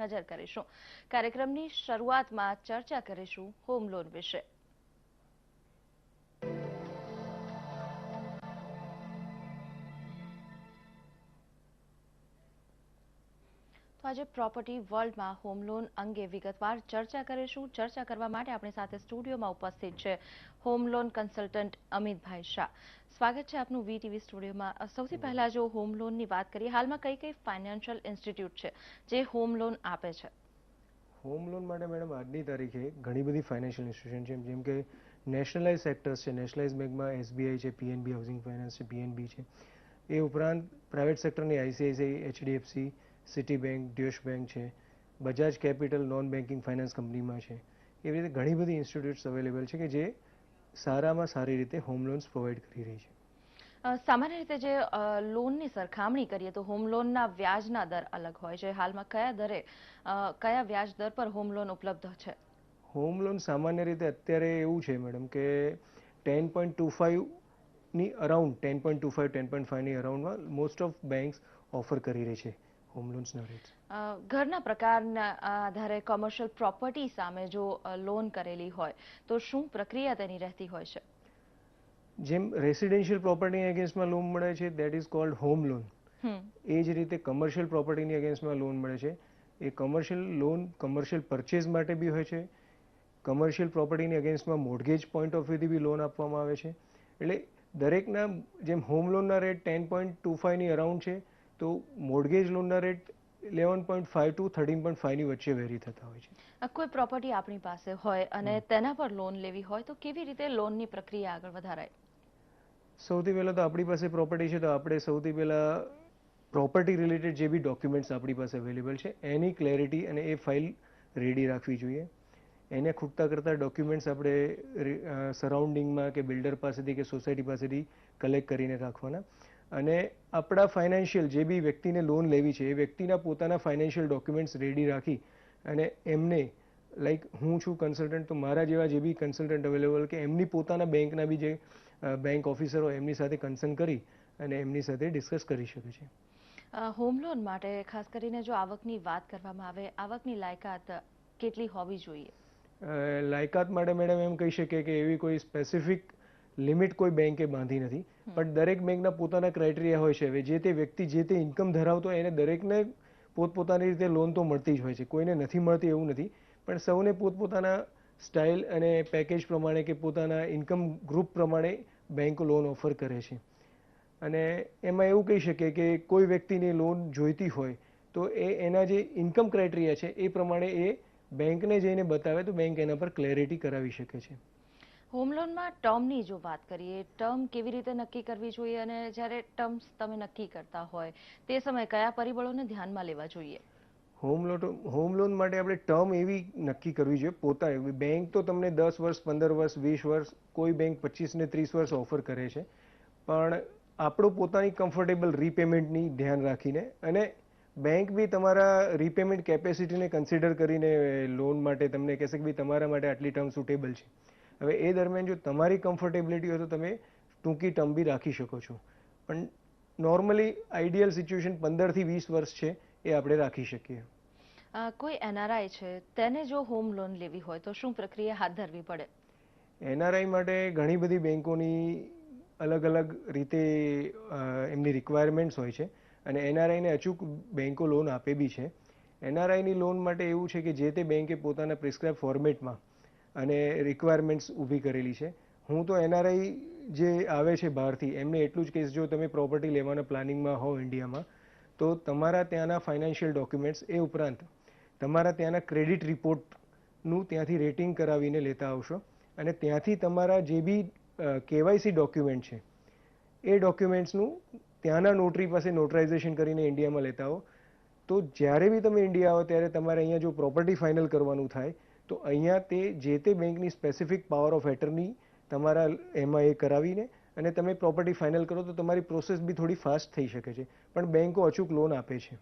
નજર કરીશું. કાર્યક્રમની શરૂઆતમાં ચર્ચા કરીશું હોમ લોન વિશે. તો આજે પ્રોપર્ટી વર્લ્ડમાં હોમ લોન અંગે વિગતવાર ચર્ચા કરીશું. ચર્ચા કરવા માટે આપણી સાથે સ્ટુડિયોમાં ઉપસ્થિત છે home loan consultant Amitbhai Shah. સ્વાગત છે આપનું વીટીવી સ્ટુડિયોમાં. સૌથી પહેલા જો હોમ લોનની વાત કરીએ, હાલમાં કઈ કઈ ફાઇનાન્શિયલ ઇન્સ્ટિટ્યૂટ છે જે હોમ લોન આપે છે? હોમ લોન માટે મેડમ આજની તારીખે ઘણી બધી ફાઇનાન્શિયલ ઇન્સ્ટિટ્યુશન છે, જેમ કે નેશનલાઇઝ સેક્ટર્સ છે. નેશનલાઇઝ બેંકમાં એસબીઆઈ છે, પીએનબી હાઉસિંગ ફાઇનાન્સ છે, પીએનબી છે. એ ઉપરાંત પ્રાઇવેટ સેક્ટરની ICICI, HDFC, Citi bank, Deutsche bank છે, Bajaj Capital non banking finance કંપનીમાં છે. એવી રીતે ઘણી બધી ઇન્સ્ટિટ્યૂટ્સ અવેલેબલ છે કે જે સારામાં સારી રીતે હોમ લોન્સ પ્રોવાઈડ કરી રહી છે. સામાન્ય રીતે જે લોનની સરખામણી કરીએ તો હોમ લોનના વ્યાજના દર અલગ હોય છે. હાલમાં કયા વ્યાજ દર પર હોમ લોન ઉપલબ્ધ છે? હોમ લોન સામાન્ય રીતે અત્યારે એવું છે મેડમ કે 10.25 ની અરાઉન્ડ 10.25 10.5 ની અરાઉન્ડમાં મોસ્ટ ઓફ બેંક્સ ઓફર કરી રહી છે હોમ લોન્સના રેટ્સ. ઘરના પ્રકારના આધારે કોમર્શિયલ પ્રોપર્ટી સામે જો લોન કરેલી હોય તો શું પ્રક્રિયા તેની રહેતી હોય છે? જેમ રેસિડેન્શિયલ પ્રોપર્ટીની અગેન્સ્ટમાં લોન મળે છે, that is called home loan. એ જ રીતે કમર્શિયલ પ્રોપર્ટીની અગેન્સ્ટમાં લોન મળે છે. એ કમર્શિયલ લોન કમર્શિયલ પરચેઝ માટે બી હોય છે. કમર્શિયલ પ્રોપર્ટીની અગેન્સ્ટમાં મોર્ગેજ પોઈન્ટ ઓફ વ્યૂથી બી લોન આપવામાં આવે છે. એટલે દરેકના જેમ હોમ લોનના રેટ 10.25ની અરાઉન્ડ છે, તો મોર્ગેજ લોનના રેટ 11.5 to 13.5ની વચ્ચે વેરી થતા હોય છે. કોઈ પ્રોપર્ટી આપણી પાસે હોય અને તેના પર લોન લેવી હોય તો કેવી રીતે લોનની પ્રક્રિયા આગળ વધારાય? સૌથી પહેલાં તો આપણી પાસે પ્રોપર્ટી છે તો આપણે સૌથી પહેલાં પ્રોપર્ટી રિલેટેડ જે બી ડોક્યુમેન્ટ્સ આપણી પાસે અવેલેબલ છે એની ક્લેરિટી અને એ ફાઇલ રેડી રાખવી જોઈએ. એને ખૂટતા કરતાં ડોક્યુમેન્ટ્સ આપણે સરાઉન્ડિંગમાં કે બિલ્ડર પાસેથી કે સોસાયટી પાસેથી કલેક્ટ કરીને રાખવાના. અને આપણા ફાઇનાન્શિયલ જે બી વ્યક્તિને લોન લેવી છે એ વ્યક્તિના પોતાના ફાઇનાન્શિયલ ડોક્યુમેન્ટ્સ રેડી રાખી અને એમને લાઈક હું છું કન્સલ્ટન્ટ, તો મારા જેવા જે બી કન્સલ્ટન્ટ અવેલેબલ કે એમની પોતાના બેંકના બી જે બેંક ઓફિસર હોય એમની સાથે કન્સર્ન કરી અને એમની સાથે ડિસ્કસ કરી શકે છે. હોમ લોન માટે ખાસ કરીને જો આવકની વાત કરવામાં આવે, આવકની લાયકાત કેટલી હોવી જોઈએ? લાયકાત માટે મેડમ એમ કહી શકીએ કે એવી કોઈ સ્પેસિફિક લિમિટ કોઈ બેંકે બાંધી નથી, પણ દરેક બેંકના પોતાના ક્રાઇટેરિયા હોય છે. હવે જે તે વ્યક્તિ જે તે ઇન્કમ ધરાવતો હોય એને દરેકને પોતપોતાની રીતે લોન તો મળતી જ હોય છે, કોઈને નથી મળતી એવું નથી. પણ સૌને પોતપોતાના સ્ટાઇલ અને પેકેજ પ્રમાણે કે પોતાના ઇન્કમ ગ્રુપ પ્રમાણે બેંકો લોન ઓફર કરે છે. અને એમાં એવું કહી શકીએ કે કોઈ વ્યક્તિને લોન જોઈતી હોય તો એના જે ઇન્કમ ક્રાઇટેરિયા છે એ પ્રમાણે એ બેંકને જઈને બતાવે તો બેંક એના પર ક્લેરિટી કરાવી શકે છે. હોમ લોનમાં ટર્મની જો વાત કરીએ, ટર્મ કેવી રીતે નક્કી કરવી જોઈએ અને જ્યારે ટર્મ્સ તમે નક્કી કરતા હોય તે સમયે કયા પરિબળોને ધ્યાનમાં લેવા જોઈએ? હોમ લોન માટે આપણે ટર્મ એવી નક્કી કરવી જોઈએ પોતાની. બેંક તો તમને 10 વર્ષ, 15 વર્ષ, 20 વર્ષ, કોઈ બેંક 25 ને 30 વર્ષ ઓફર કરે છે. પણ આપણું પોતાની કમ્ફર્ટેબલ રીપેમેન્ટની ધ્યાન રાખીને અને બેંક બી તમારા રીપેમેન્ટ કેપેસિટીને કન્સિડર કરીને લોન માટે તમને કહેશે કે ભાઈ તમારા માટે આટલી ટર્મ સુટેબલ છે. હવે એ દરમિયાન જો તમારી કમ્ફર્ટેબિલિટી હોય તો તમે ટૂંકી ટર્મ બી રાખી શકો છો. પણ નોર્મલી આઈડિયલ સિચ્યુએશન 15 થી 20 વર્ષ છે એ આપણે રાખી શકીએ. કોઈ એનઆરઆઈ છે તેને જો હોમ લોન લેવી હોય તો શું પ્રક્રિયા હાથ ધરવી પડે? એનઆરઆઈ માટે ઘણી બધી બેંકોની અલગ અલગ રીતે એમની રિક્વાયરમેન્ટ્સ હોય છે અને એનઆરઆઈને અચૂક બેંકો લોન આપે બી છે. એનઆરઆઈની લોન માટે એવું છે કે જે તે બેંકે પોતાના પ્રિસ્ક્રાઇબ ફોર્મેટમાં અને રિક્વાયરમેન્ટ્સ ઊભી કરેલી છે. હું તો એનઆરઆઈ જે આવે છે બહારથી એમને એટલું જ કહીશ, જો તમે પ્રોપર્ટી લેવાના પ્લાનિંગમાં હો ઇન્ડિયામાં તો તમારા ત્યાંના ફાઇનાન્શિયલ ડોક્યુમેન્ટ્સ એ ઉપરાંત તમારા ત્યાંના ક્રેડિટ રિપોર્ટનું ત્યાંથી રેટિંગ કરાવીને લેતા આવશો. અને ત્યાંથી તમારા જે બી કેવાયસી ડોક્યુમેન્ટ છે એ ડોક્યુમેન્ટ્સનું ત્યાંના નોટરી પાસે નોટરાઇઝેશન કરીને ઇન્ડિયામાં લેતા આવો. તો જ્યારે બી તમે ઇન્ડિયા આવો ત્યારે તમારે અહીંયા જો પ્રોપર્ટી ફાઇનલ કરવાનું થાય તો અહીંયા તે જે તે બેંકની સ્પેસિફિક પાવર ઓફ એટર્ની તમારા એમાં એ કરાવીને અને તમે પ્રોપર્ટી ફાઇનલ કરો તો તમારી પ્રોસેસ બી થોડી ફાસ્ટ થઈ શકે છે. પણ બેંકો અચૂક લોન આપે છે.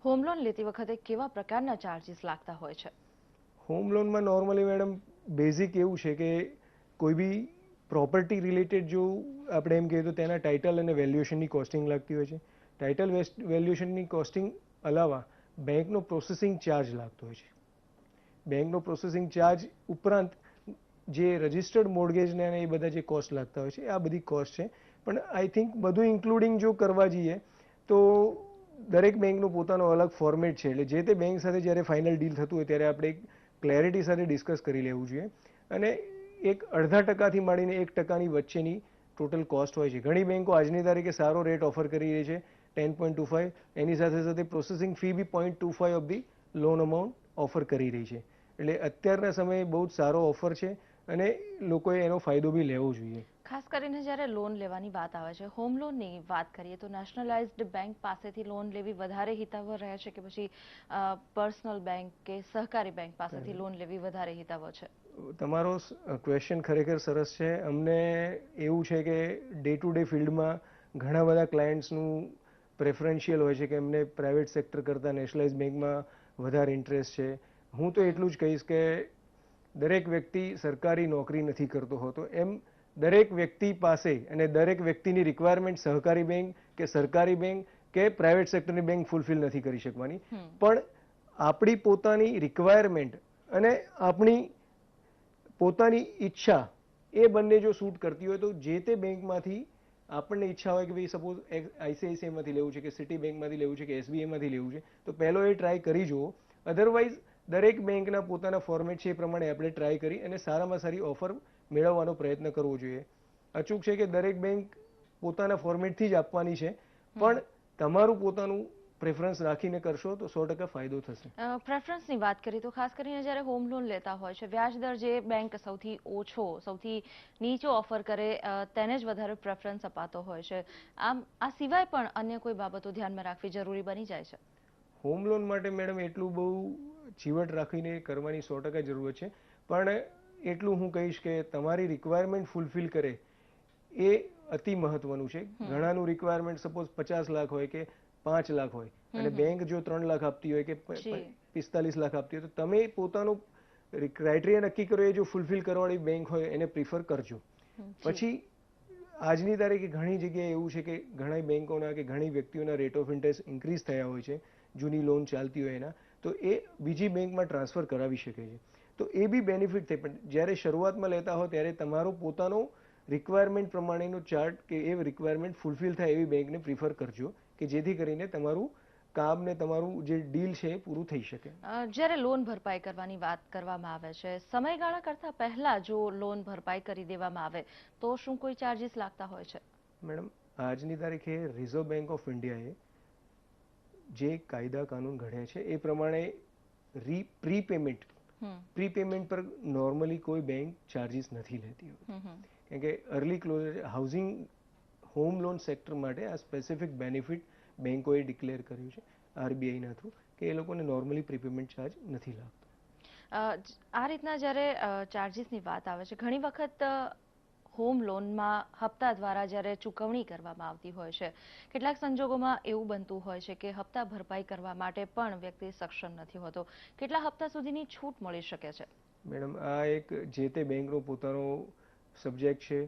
હોમ લોન લેતી વખતે કેવા પ્રકારના ચાર્જીસ લાગતા હોય છે? હોમ લોનમાં નોર્મલી મેડમ બેઝિક એવું છે કે કોઈ બી પ્રોપર્ટી રિલેટેડ જો આપણે એમ કહીએ તો તેના ટાઇટલ અને વેલ્યુએશનની કોસ્ટિંગ લાગતી હોય છે. ટાઇટલ વેલ્યુએશનની કોસ્ટિંગ અલાવા બેંકનો પ્રોસેસિંગ ચાર્જ લાગતો હોય છે. બેંકનો પ્રોસેસિંગ ચાર્જ ઉપરાંત જે રજિસ્ટર્ડ મોર્ગેજને અને એ બધા જે કોસ્ટ લાગતા હોય છે આ બધી કોસ્ટ છે. પણ આઈ થિંક બધું ઇન્ક્લુડિંગ જો કરવા જઈએ તો દરેક બેંકનું પોતાનો અલગ ફોર્મેટ છે. એટલે જે તે બેંક સાથે જ્યારે ફાઇનલ ડીલ થતું હોય ત્યારે આપણે એક ક્લેરિટી સાથે ડિસ્કસ કરી લેવું જોઈએ. અને એક 0.5%થી માંડીને 1%ની વચ્ચેની ટોટલ કોસ્ટ હોય છે. ઘણી બેંકો આજની તારીખે સારો રેટ ઓફર કરી રહી છે 10.25. એની સાથે સાથે પ્રોસેસિંગ ફી બી 0.25 of the loan amount offer કરી રહી છે. એટલે અત્યારના સમયે બહુ જ સારો ઓફર છે અને લોકોએ એનો ફાયદો બી લેવો જોઈએ. ખાસ કરીને જ્યારે લોન લેવાની વાત આવે છે, હોમ લોનની વાત કરીએ તો નેશનલાઇઝ્ડ બેંક પાસેથી લોન લેવી વધારે હિતાવહ રહે છે કે પછી પર્સનલ બેંક કે સહકારી બેંક પાસેથી લોન લેવી વધારે હિતાવહ છે? તમારો ક્વેશ્ચન ખરેખર સરસ છે. અમને એવું છે કે ડે ટુ ડે ફિલ્ડમાં ઘણા બધા ક્લાયન્ટ્સનું પ્રેફરન્શિયલ હોય છે કે એમને પ્રાઇવેટ સેક્ટર કરતાં નેશનલાઇઝ બેંકમાં વધારે ઇન્ટરેસ્ટ છે. હું તો એટલું જ કહીશ કે દરેક વ્યક્તિ સરકારી નોકરી નથી કરતો હોતો. એમ દરેક વ્યક્તિ પાસે અને દરેક વ્યક્તિની રિક્વાયરમેન્ટ સહકારી બેંક કે સરકારી બેંક કે પ્રાઇવેટ સેક્ટરની બેંક ફૂલફિલ નથી કરી શકવાની. પણ આપણી પોતાની રિક્વાયરમેન્ટ અને આપણી પોતાની ઈચ્છા એ બંને જો શૂટ કરતી હોય તો જે તે બેંકમાંથી આપણને ઈચ્છા હોય કે ભાઈ સપોઝ આઈસીઆઈસીઆઈમાંથી લેવું છે કે સિટી બેંકમાંથી લેવું છે કે એસબીઆઈમાંથી લેવું છે તો પહેલો એ ટ્રાય કરી જુઓ. અધરવાઇઝ દરેક બેંકના પોતાના ફોર્મેટ છે એ પ્રમાણે આપણે ટ્રાય કરી અને સારામાં સારી ઓફર મેળવવાનો પ્રયત્ન કરવો જોઈએ. અચૂક છે કે દરેક બેંક પોતાના ફોર્મેટથી જ આપવાની છે, પણ તમારું પોતાનું પ્રેફરન્સ રાખીને કરશો તો 100% ફાયદો થશે. પ્રેફરન્સની વાત કરીએ તો ખાસ કરીને જ્યારે હોમ લોન લેતા હોય છે, વ્યાજ દર જે બેંક સૌથી ઓછો, સૌથી નીચો ઓફર કરે તેને જ વધારે પ્રેફરન્સ અપાતો હોય છે. આમ આ સિવાય પણ અન્ય કોઈ બાબતો ધ્યાનમાં રાખવી જરૂરી બની જાય છે? હોમ લોન માટે મેડમ એટલું બહુ ચીવટ રાખીને કરવાની 100% જરૂરત છે. પણ એટલું હું કહીશ કે તમારી રિક્વાયરમેન્ટ ફૂલફિલ કરે એ અતિ મહત્વનું છે. ઘણાનું રિક્વાયરમેન્ટ સપોઝ 50 લાખ હોય કે 5 લાખ હોય અને બેંક જો 3 લાખ આપતી હોય કે 45 લાખ આપતી હોય તો તમે પોતાનું ક્રાઇટેરિયા નક્કી કરો એ જો ફૂલફિલ કરવાવાળી બેંક હોય એને પ્રિફર કરજો. પછી આજની તારીખે ઘણી જગ્યાએ એવું છે કે ઘણી બેંકોના કે ઘણી વ્યક્તિઓના રેટ ઓફ ઇન્ટરેસ્ટ ઇન્ક્રીઝ થયા હોય છે જૂની લોન ચાલતી હોય એના, તો એ બીજી બેંકમાં ટ્રાન્સફર કરાવી શકે છે. તો એ બી બેનિફિટ થાય. પણ જ્યારે શરૂઆતમાં લેતા હો ત્યારે તમારો પોતાનો રિક્વાયરમેન્ટ પ્રમાણેનો ચાર્ટ કે એ રિક્વાયરમેન્ટ ફૂલફિલ થાય એવી બેંકને પ્રિફર કરજો કે જેથી કરીને તમારું કામ ને તમારું જે ડીલ છે એ પૂરું થઈ શકે. જ્યારે લોન ભરપાઈ કરવાની વાત કરવામાં આવે છે, સમયગાળા કરતા પહેલા જો લોન ભરપાઈ કરી દેવામાં આવે તો શું કોઈ ચાર્જીસ લાગતા હોય છે? મેડમ, આજની તારીખે રિઝર્વ બેંક ઓફ ઇન્ડિયાએ જે કાયદા કાનૂન ઘડ્યા છે એ પ્રમાણે પ્રીપેમેન્ટ પર નોર્મલી કોઈ બેંક ચાર્જીસ નથી લેતી હોતી. કેમ કે early closure housing home loan sector માટે આ સ્પેસિફિક બેનિફિટ બેંકોએ ડિક્લેર કર્યું છે આરબીઆઈના થ્રુ કે એ લોકોને નોર્મલી પ્રીપેમેન્ટ ચાર્જ નથી લાગતો. આ રીતના જ્યારે ચાર્જીસની વાત આવે છે, ઘણી વખત હોમ લોનમાં હપ્તા દ્વારા જ્યારે ચૂકવણી કરવામાં આવતી હોય છે, કેટલાક સંજોગોમાં એવું બનતું હોય છે કે હપ્તા ભરપાઈ કરવા માટે પણ વ્યક્તિ સક્ષમ નથી હોતો. કેટલા હપ્તા સુધીની છૂટ મળી શકે છે? મેડમ, આ એક જે તે બેંકનો પોતાનો સબ્જેક્ટ છે.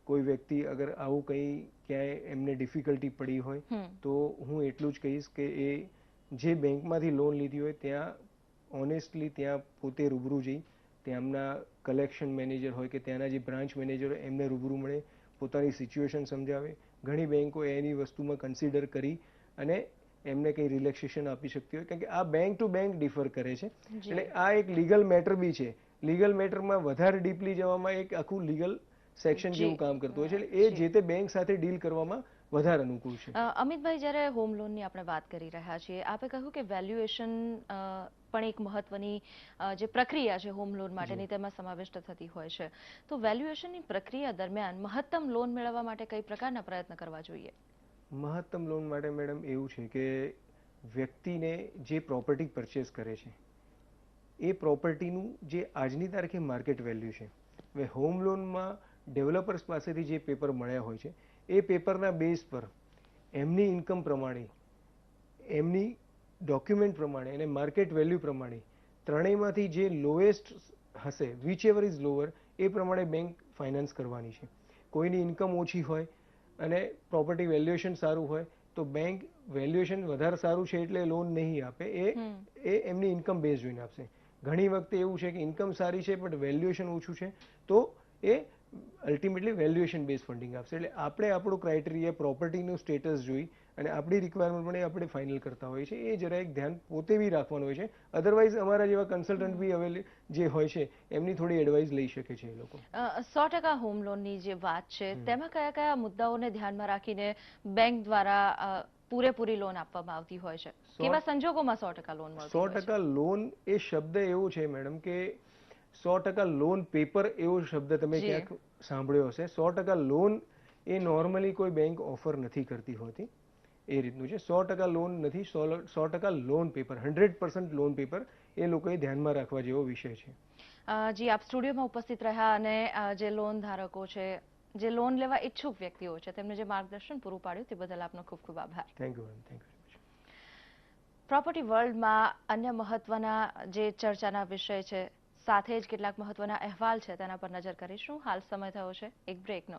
કોઈ વ્યક્તિ અગર આવું કંઈ ક્યાંય એમને ડિફિકલ્ટી પડી હોય તો હું એટલું જ કહીશ કે એ જે બેંકમાંથી લોન લીધી હોય ત્યાં ઓનેસ્ટલી ત્યાં પોતે રૂબરૂ જઈ ત્યાંના કલેક્શન મેનેજર હોય કે ત્યાંના જે બ્રાન્ચ મેનેજર હોય એમને રૂબરૂ મળે, પોતાની સિચ્યુએશન સમજાવે. ઘણી બેંકો એની વસ્તુમાં કન્સિડર કરી અને એમને કંઈ રિલેક્સેશન આપી શકતી હોય. કેમ કે આ બેંક ટુ બેંક ડિફર કરે છે. એટલે આ એક લીગલ મેટર બી છે. લીગલ મેટરમાં વધારે ડીપલી જવામાં એક આખું લીગલ સેક્શન જેવું કામ કરતું હોય છે. એટલે એ જે તે બેંક સાથે ડીલ કરવામાં વધારે અનુકૂળ છે. અમિતભાઈ, જ્યારે હોમ લોનની આપણે વાત કરી રહ્યા છીએ, આપે કહ્યું કે વેલ્યુએશન પણ એક મહત્વની જે પ્રક્રિયા છે હોમ લોન માટેની તેમાં સમાવિષ્ટ થતી હોય છે. તો વેલ્યુએશનની પ્રક્રિયા દરમિયાન મહત્તમ લોન મેળવવા માટે કઈ પ્રકારના પ્રયત્ન કરવા જોઈએ? મહત્તમ લોન માટે મેડમ એવું છે કે વ્યક્તિને જે પ્રોપર્ટી પરચેસ કરે છે એ પ્રોપર્ટીનું જે આજની તારીખે માર્કેટ વેલ્યુ છે. હવે હોમ લોનમાં ડેવલપર્સ પાસેથી જે પેપર મળ્યા હોય છે એ પેપરના બેઝ પર એમની ઇન્કમ પ્રમાણે, એમની ડોક્યુમેન્ટ પ્રમાણે અને માર્કેટ વેલ્યુ પ્રમાણે ત્રણેયમાંથી જે લોએસ્ટ હશે, વિચ એવર ઇઝ લોઅર, એ પ્રમાણે બેંક ફાઇનાન્સ કરવાની છે. કોઈની ઇન્કમ ઓછી હોય અને પ્રોપર્ટી વેલ્યુએશન સારું હોય તો બેંક વેલ્યુએશન વધારે સારું છે એટલે લોન નહીં આપે, એ એમની ઇન્કમ બેઝ જોઈને આપશે. ઘણી વખતે એવું છે કે ઇન્કમ સારી છે પણ વેલ્યુએશન ઓછું છે તો એ અલ્ટિમેટલી વેલ્યુએશન બેઝ ફંડિંગ આપશે. એટલે આપણે આપણું ક્રાઇટેરિયા પ્રોપર્ટીનું સ્ટેટસ જોઈ અને આપણી રિક્વાયરમેન્ટ પણ આપણે ફાઇનલ કરતા હોઈએ છીએ. એ જરા એક ધ્યાન પોતે બી રાખવાનું હોય છે. અધરવાઇઝ અમારા જેવા કન્સલ્ટન્ટ બી જે હોય છે એમની થોડી એડવાઇસ લઈ શકે છે એ લોકો. 100% હોમ લોનની જે વાત છે તેમાં કયા કયા મુદ્દાઓને ધ્યાનમાં રાખીને બેંક દ્વારા પૂરેપૂરી લોન આપવામાં આવતી હોય છે? કેવા સંજોગોમાં 100% લોન મળતી હોય છે? 100% લોન એ શબ્દ એવો છે મેડમ કે 100% લોન પેપર એવો શબ્દ તમે ક્યાંક સાંભળ્યો હશે. 100% લોન એ નોર્મલી કોઈ બેંક ઓફર નથી કરતી હોતી, એ રીતનું છે. 100% લોન નથી, 100% લોન પેપર, 100% લોન પેપર એ લોકોએ ધ્યાનમાં રાખવા જેવો વિષય છે. જી, આપ સ્ટુડિયોમાં ઉપસ્થિત રહ્યા અને જે લોન ધારકો છે, જે લોન લેવા ઈચ્છુક વ્યક્તિઓ છે, તેમને જે માર્ગદર્શન પૂરું પાડ્યું તે બદલ આપનો ખૂબ ખૂબ આભાર. Thank you ma'am, thank you. Property વર્લ્ડમાં અન્ય મહત્વના જે ચર્ચાના વિષય છે સાથે જ કેટલાક મહત્વના અહેવાલ છે તેના પર નજર કરીશું. હાલ સમય થયો છે એક બ્રેકનો.